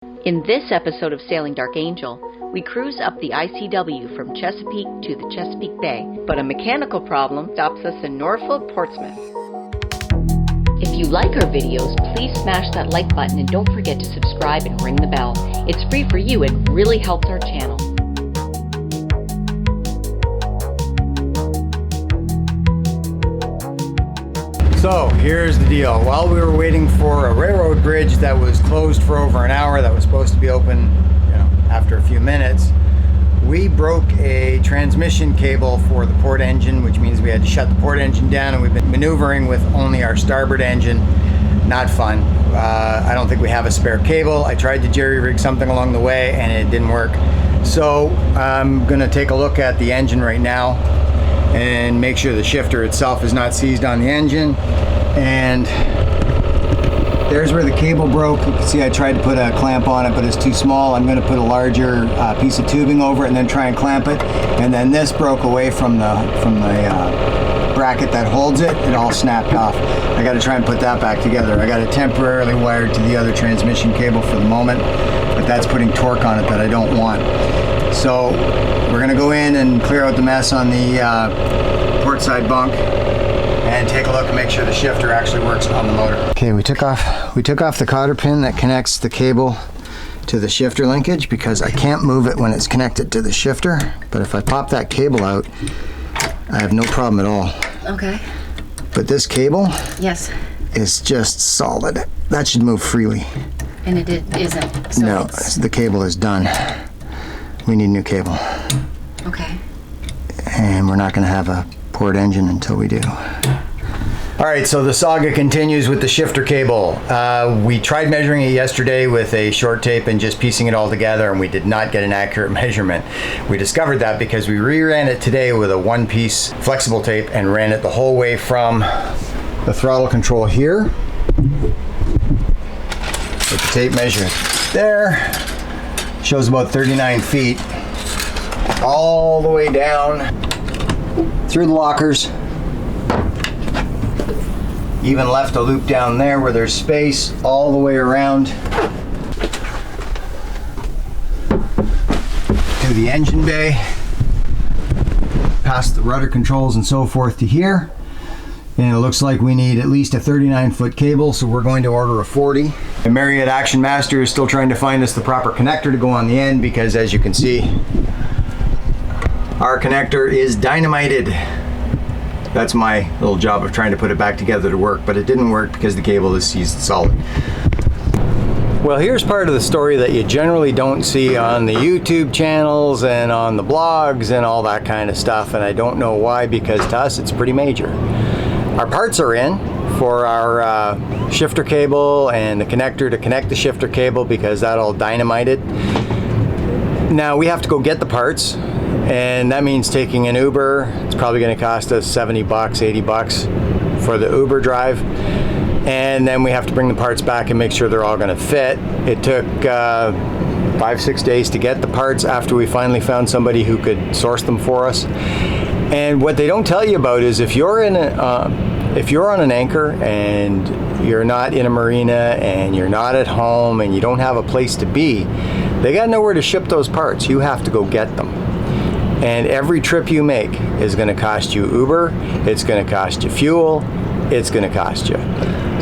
In this episode of Sailing Dark Angel, we cruise up the ICW from Chesapeake to the Chesapeake Bay, but a mechanical problem stops us in Norfolk, Portsmouth. If you like our videos, please smash that like button and don't forget to subscribe and ring the bell. It's free for you and really helps our channel. So here's the deal. While we were waiting for a railroad bridge that was closed for over an hour, that was supposed to be open, after a few minutes, we broke a transmission cable for the port engine, which means we had to shut the port engine down, and we've been maneuvering with only our starboard engine. Not fun. I don't think we have a spare cable. I tried to jerry rig something along the way and it didn't work. So I'm gonna take a look at the engine right now and make sure the shifter itself is not seized on the engine. And there's where the cable broke. You can see I tried to put a clamp on it, but it's too small. I'm going to put a larger piece of tubing over it and then try and clamp it. And then this broke away from the bracket that holds it. It all snapped off. I got to try and put that back together. I got it temporarily wired to the other transmission cable for the moment, but that's putting torque on it that I don't want. So we're going to go in and clear out the mess on the port side bunk and take a look and make sure the shifter actually works on the motor. Okay, we took off the cotter pin that connects the cable to the shifter linkage because I can't move it when it's connected to the shifter. But if I pop that cable out, I have no problem at all. Okay. But this cable, yes, is just solid. That should move freely. And it isn't. So no, the cable is done. We need a new cable. Okay. And we're not going to have a port engine until we do. All right, so the saga continues with the shifter cable. We tried measuring it yesterday with a short tape and just piecing it all together, and we did not get an accurate measurement. We discovered that because we reran it today with a one-piece flexible tape and ran it the whole way from the throttle control here with the tape measure there. Shows about 39 feet all the way down through the lockers. Even left a loop down there where there's space all the way around to the engine bay, past the rudder controls and so forth to here. And it looks like we need at least a 39-foot cable, so we're going to order a 40. And Marriott Action Master is still trying to find us the proper connector to go on the end because, as you can see, our connector is dynamited. That's my little job of trying to put it back together to work, but it didn't work because the cable is seized solid. Well, here's part of the story that you generally don't see on the YouTube channels and on the blogs and all that kind of stuff, and I don't know why, because to us it's pretty major. Our parts are in for our shifter cable and the connector to connect the shifter cable because that all dynamited. Now we have to go get the parts, and that means taking an Uber. It's probably going to cost us 70 bucks, 80 bucks for the Uber drive. And then we have to bring the parts back and make sure they're all going to fit. It took 5-6 days to get the parts after we finally found somebody who could source them for us. And what they don't tell you about is if you're on an anchor and you're not in a marina and you're not at home and you don't have a place to be, they got nowhere to ship those parts. You have to go get them. And every trip you make is going to cost you Uber, it's going to cost you fuel, it's going to cost you.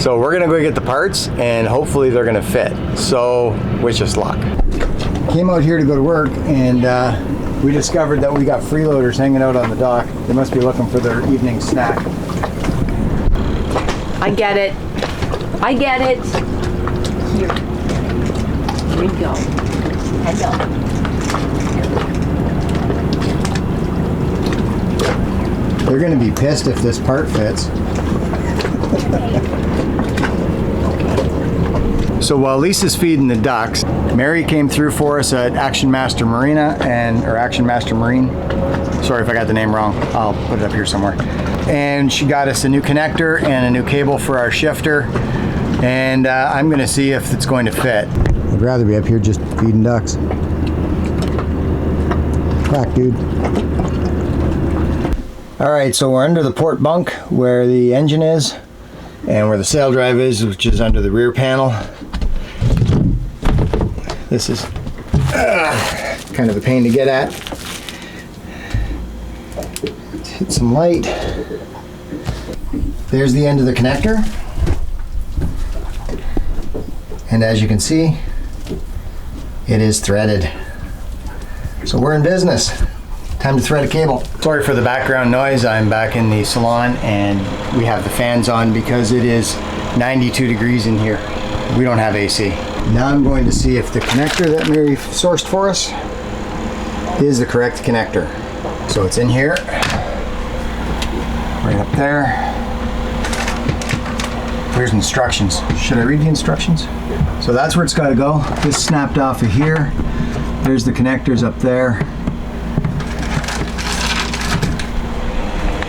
So we're going to go get the parts and hopefully they're going to fit. So wish us luck. Came out here to go to work and we discovered that we got freeloaders hanging out on the dock. They must be looking for their evening snack. I get it. I get it. Here. Here we go. Hello. They're going to be pissed if this part fits. So while Lisa's feeding the ducks, Mary came through for us at Action Master Marina or Action Master Marine. Sorry if I got the name wrong. I'll put it up here somewhere. And she got us a new connector and a new cable for our shifter. And I'm going to see if it's going to fit. I'd rather be up here just feeding ducks. Crack, dude. All right, so we're under the port bunk where the engine is and where the sail drive is, which is under the rear panel. This is kind of a pain to get at. Let's hit some light. There's the end of the connector. And as you can see, it is threaded. So we're in business. Time to thread a cable. Sorry for the background noise. I'm back in the salon and we have the fans on because it is 92 degrees in here. We don't have AC. Now I'm going to see if the connector that Mary sourced for us is the correct connector. So it's in here, right up there. Here's instructions. Should I read the instructions? So that's where it's got to go. This snapped off of here. There's the connectors up there.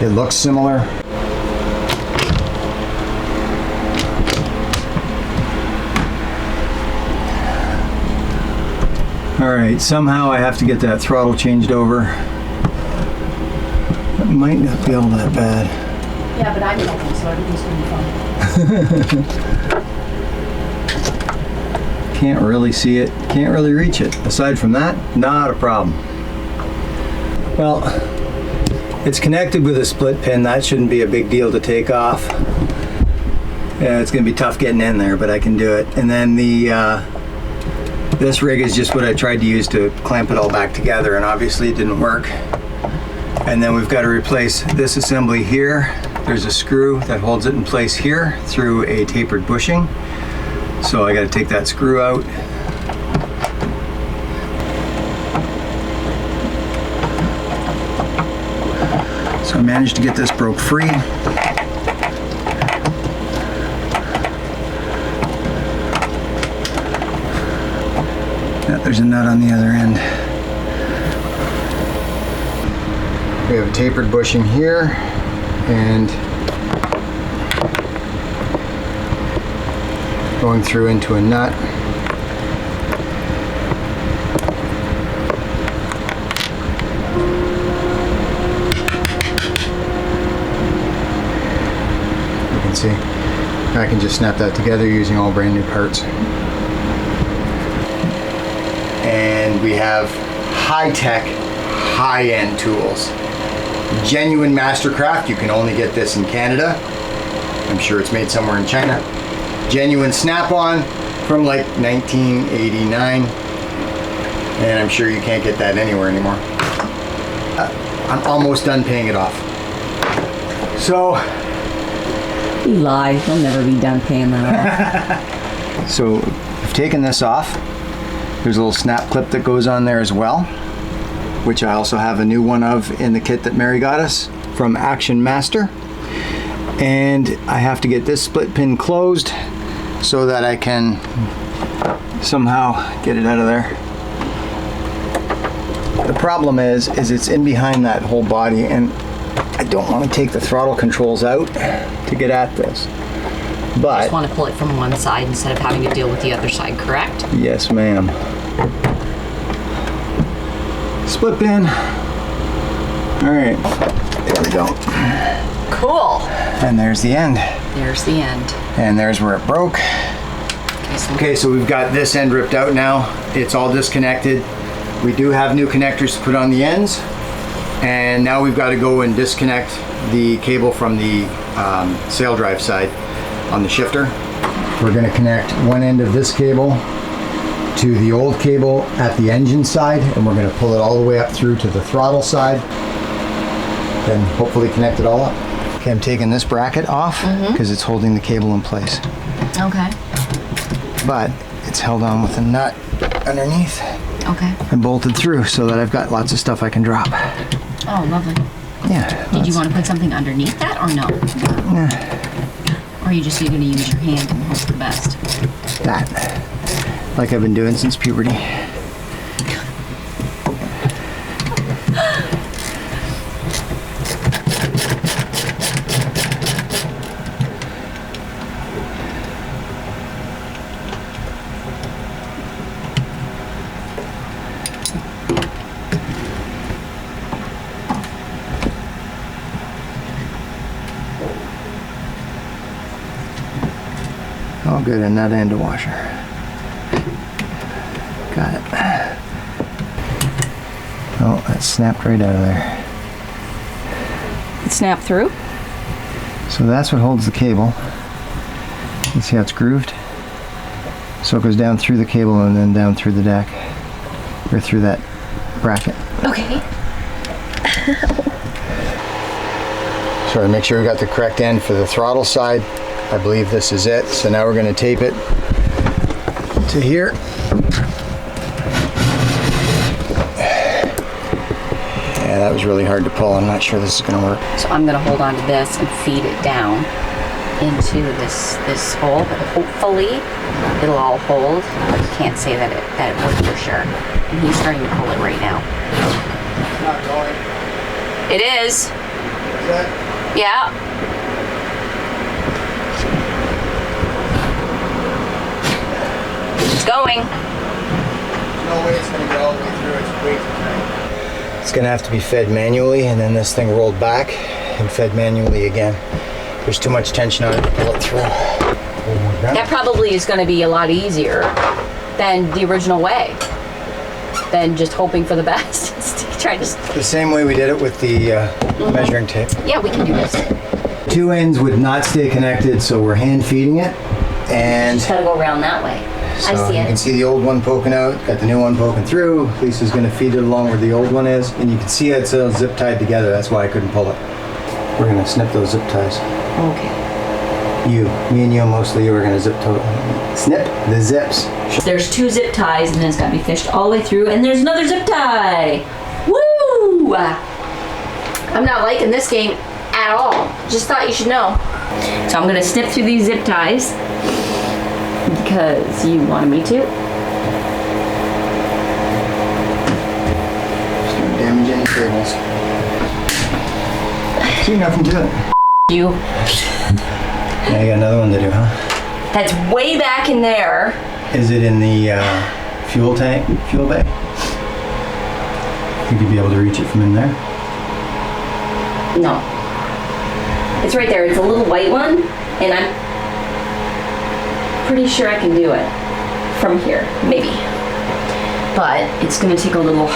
It looks similar. All right, somehow I have to get that throttle changed over. It might not be all that bad. Yeah, but I'm helping, so everything's gonna be fine. Can't really see it, can't really reach it. Aside from that, not a problem. Well, it's connected with a split pin. That shouldn't be a big deal to take off. Yeah, it's gonna be tough getting in there, but I can do it. And then this rig is just what I tried to use to clamp it all back together, and obviously it didn't work. And then we've got to replace this assembly here. There's a screw that holds it in place here through a tapered bushing. So I got to take that screw out. So I managed to get this broke free. Yeah, there's a nut on the other end. We have a tapered bushing here and going through into a nut. You can see I can just snap that together using all brand new parts. And we have high-tech, high-end tools. Genuine Mastercraft. You can only get this in Canada. I'm sure it's made somewhere in China. Genuine snap-on from like 1989, and I'm sure you can't get that anywhere anymore. I'm almost done paying it off. So You lie, you'll never be done paying that off. So I've taken this off. There's a little snap clip that goes on there as well, which I also have a new one of in the kit that Mary got us from Action Master. And I have to get this split pin closed so that I can somehow get it out of there. The problem is it's in behind that whole body, and I don't want to take the throttle controls out to get at this. But You just want to pull it from one side instead of having to deal with the other side, correct? yes, ma'am. Split pin. All right, there we go. Cool. And there's the end. There's the end. And there's where it broke. Okay, so we've got this end ripped out now. It's all disconnected. We do have new connectors to put on the ends. And now we've got to go and disconnect the cable from the sail drive side on the shifter. We're going to connect one end of this cable to the old cable at the engine side, and we're going to pull it all the way up through to the throttle side. Then hopefully connect it all up. Okay, I'm taking this bracket off because it's holding the cable in place. Okay. But it's held on with a nut underneath Okay. and bolted through so that I've got lots of stuff I can drop. Oh, lovely. Yeah. Did you want to put something underneath that or no? Or are you just going to use your hand and hope for the best? That. Like I've been doing since puberty. All good, and that and a washer. Got it. Oh, that snapped right out of there. It snapped through? So that's what holds the cable. You see how it's grooved? So it goes down through the cable and then down through the deck. Or through that bracket. Okay. So to make sure we got the correct end for the throttle side, I believe this is it. So now we're going to tape it to here. Yeah, that was really hard to pull. I'm not sure this is going to work. So I'm gonna hold on to this and feed it down into this hole, but hopefully it'll all hold. But you can't say that it worked for sure. And he's starting to pull it right now. It's not going. It is. Is that? Yeah. It's going. No way it's going to go all the way through. It's way too tight. It's going to have to be fed manually, and then this thing rolled back and fed manually again. There's too much tension on it to pull it through. That probably is going to be a lot easier than the original way. Than just hoping for the best. Trying to. The same way we did it with the measuring tape. Yeah, we can do this. Two ends would not stay connected, so we're hand feeding it, and Just gotta go around that way. so I see you can it. see the old one poking out, got the new one poking through. Lisa's going to feed it along where the old one is, and you can see it's all zip tied together. That's why I couldn't pull it. We're going to snip those zip ties. Okay. Me and you mostly, we're going to snip the zips. There's 2 zip ties, and then it's gotta be fished all the way through, and there's another zip tie. Woo! I'm not liking this game at all. Just thought you should know. So I'm gonna snip through these zip ties because you wanted me to. Start damaging any cables. See, nothing to it. You. Now you got another one to do, huh? That's way back in there. Is it in the fuel bay? Think you'd be able to reach it from in there? No. It's right there. It's a little white one, and I'm pretty sure I can do it from here, maybe. But it's gonna take a little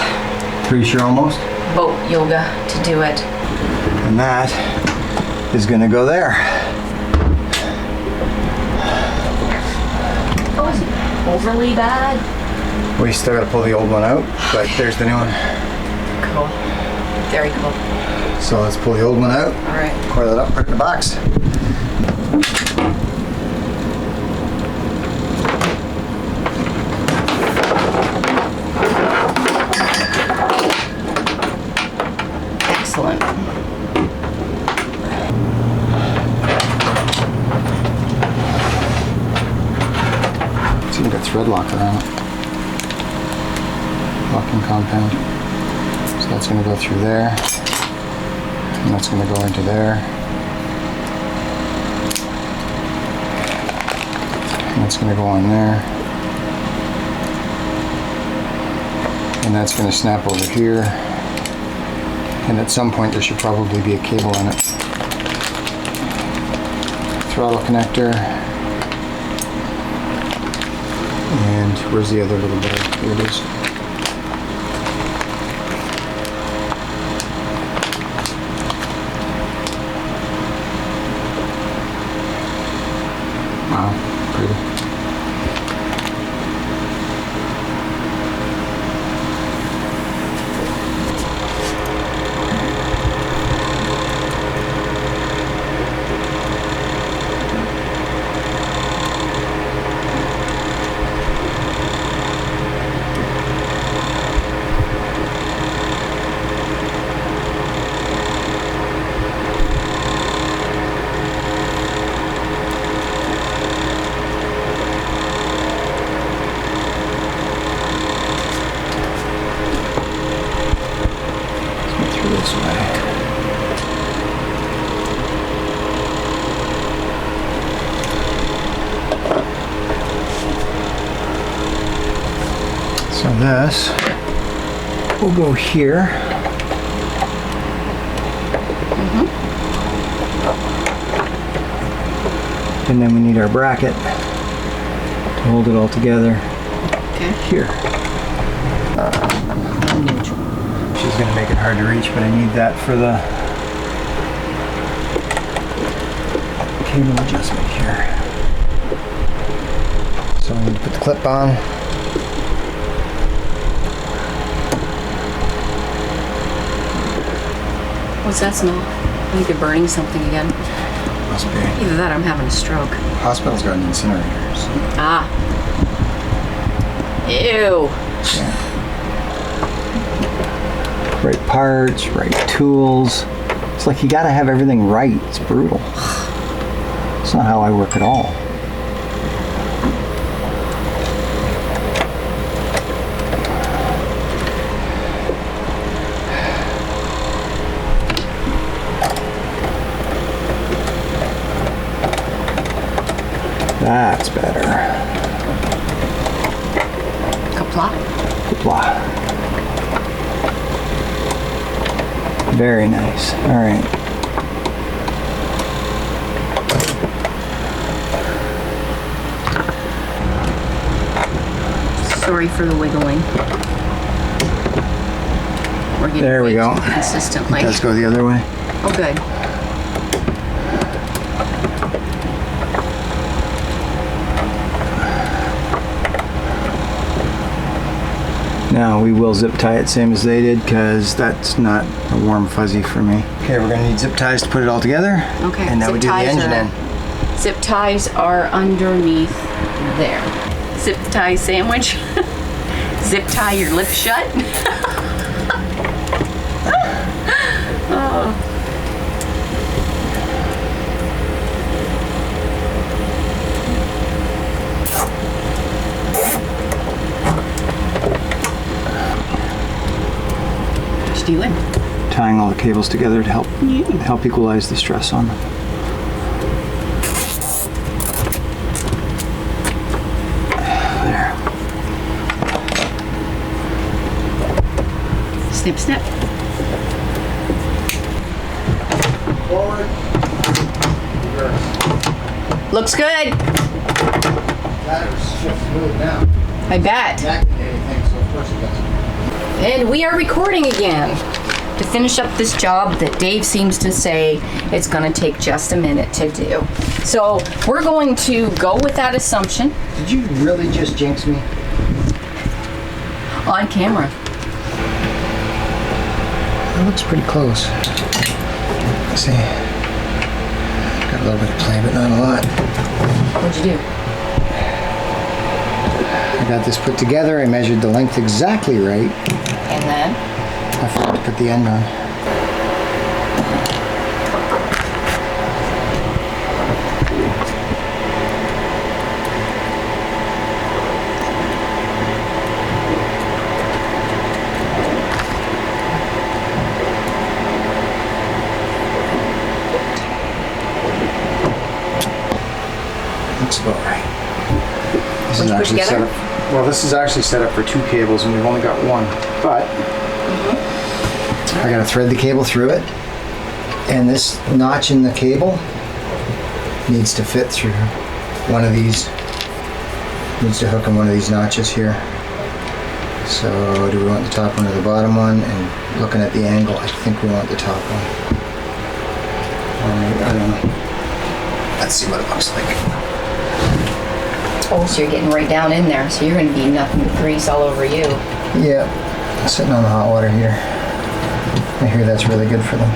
Pretty sure almost? boat yoga to do it. And that is gonna go there. Oh, is it overly bad? We still gotta pull the old one out, but there's the new one. Cool. Very cool. So let's pull the old one out, All right. coil it up, put it in the box. Excellent. See, we got thread locker on it. Locking compound. So that's going to go through there. And that's going to go into there. And that's going to go on there. And that's going to snap over here. And at some point there should probably be a cable on it. Throttle connector. And where's the other little bit? Here it is. Wow, pretty. This way. So this will go here. And then we need our bracket to hold it all together Okay. here. Neutral. She's gonna make it hard to reach, but I need that for the cable adjustment here. So I need to put the clip on. What's that smell? I think you're burning something again. Must be. Either that or I'm having a stroke. Hospital's got an incinerator. So. Ah. Ew. Yeah. Right parts, right tools. It's like you gotta have everything right. It's brutal. It's not how I work at all. That's better. Kapla. Kapla. Very nice. All right. Sorry for the wiggling. We're getting There we way go. too consistently. Let's go the other way. Oh, good. Now we will zip tie it same as they did because that's not a warm fuzzy for me. Okay, we're gonna need zip ties to put it all together. Okay. And now we do the engine in. Zip ties are underneath there. Zip tie sandwich. Zip tie your lips shut. Oh. What you doing? Tying all the cables together to help equalize the stress on them. There. Snip, snip. Forward. Looks good. That is just smooth now. I bet. Anything, so of course it does. And we are recording again to finish up this job that Dave seems to say it's going to take just a minute to do. So we're going to go with that assumption Did you really just jinx me? on camera. That looks pretty close. Let's see. Got a little bit of play, but not a lot. What'd you do? I got this put together. I measured the length exactly right. And then? I forgot to put the end on. Looks about right. This is actually set up. Well, this is actually set up for 2 cables, and we've only got 1. But I gotta thread the cable through it, and this notch in the cable needs to fit through one of these. Needs to hook in one of these notches here. So, do we want the top one or the bottom one? And looking at the angle, I think we want the top one. Or maybe, I don't know. Let's see what it looks like. Oh, so you're getting right down in there. So you're going to be nothing but grease all over you. Yeah, sitting on the hot water heater. I hear that's really good for them.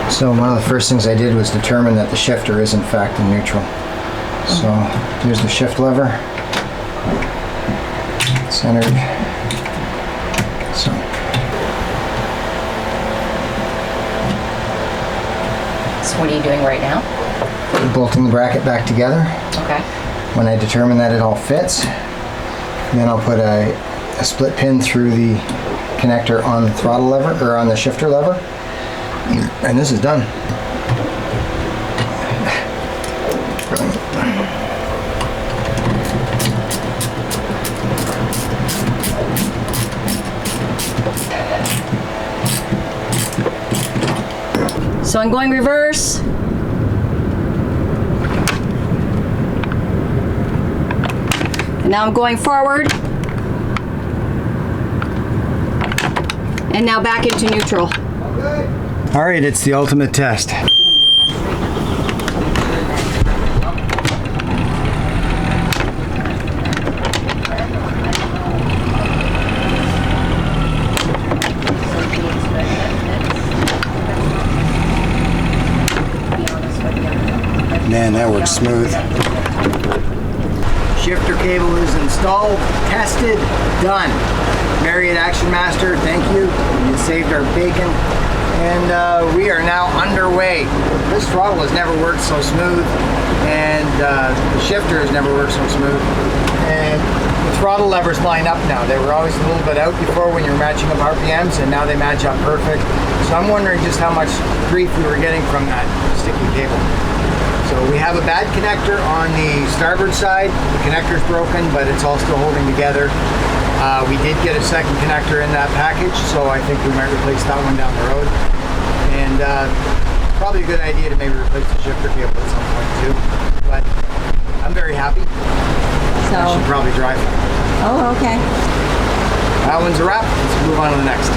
So one of the first things I did was determine that the shifter is in fact in neutral. So here's the shift lever, centered. So So what are you doing right now? Bolting the bracket back together. Okay. When I determine that it all fits, then I'll put a split pin through the connector on the throttle lever, or on the shifter lever, and this is done. So I'm going reverse. And now I'm going forward. And now back into neutral. All right, it's the ultimate test. Man, that works smooth. Shifter cable is installed, tested, done. Marriott Action Master, thank you. You saved our bacon. And we are now underway. This throttle has never worked so smooth, and the shifter has never worked so smooth. And the throttle levers line up now. They were always a little bit out before when you were matching up RPMs, and now they match up perfect. So I'm wondering just how much grief we were getting from that sticky cable. So we have a bad connector on the starboard side. The connector's broken, but it's all still holding together. We did get a second connector in that package, so I think we might replace that one down the road. And probably a good idea to maybe replace the shifter cable at some point too. But I'm very happy. So, I should probably drive. oh, okay. That one's a wrap. Let's move on to the next.